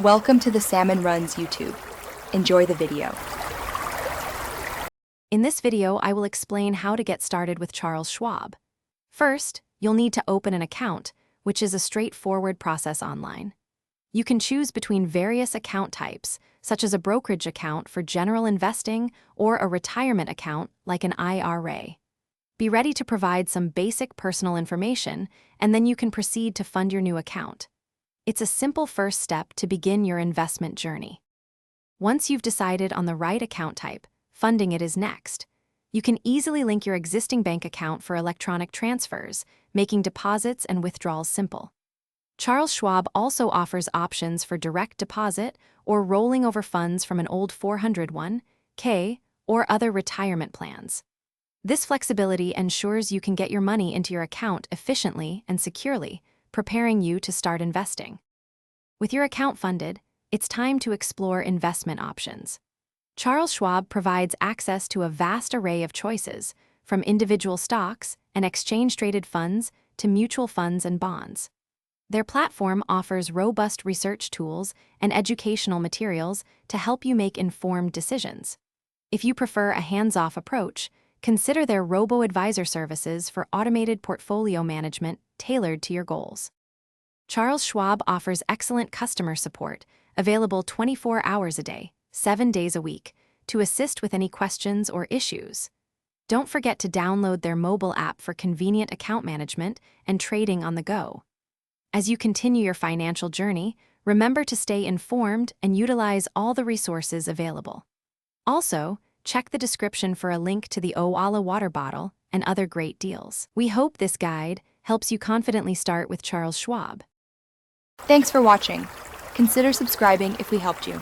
Welcome to the Salmon Runs YouTube. Enjoy the video. In this video, I will explain how to get started with Charles Schwab. First, you'll need to open an account, which is a straightforward process online. You can choose between various account types, such as a brokerage account for general investing or a retirement account like an IRA. Be ready to provide some basic personal information, and then you can proceed to fund your new account. It's a simple first step to begin your investment journey. Once you've decided on the right account type, funding it is next. You can easily link your existing bank account for electronic transfers, making deposits and withdrawals simple. Charles Schwab also offers options for direct deposit or rolling over funds from an old 401(k) or other retirement plans. This flexibility ensures you can get your money into your account efficiently and securely, preparing you to start investing. With your account funded, it's time to explore investment options. Charles Schwab provides access to a vast array of choices, from individual stocks and exchange-traded funds to mutual funds and bonds. Their platform offers robust research tools and educational materials to help you make informed decisions. If you prefer a hands-off approach, consider their robo-advisor services for automated portfolio management tailored to your goals. Charles Schwab offers excellent customer support, available 24 hours a day, 7 days a week, to assist with any questions or issues. Don't forget to download their mobile app for convenient account management and trading on the go. As you continue your financial journey, remember to stay informed and utilize all the resources available. Also, check the description for a link to the Owala water bottle and other great deals. We hope this guide helps you confidently start with Charles Schwab. Thanks for watching. Consider subscribing if we helped you.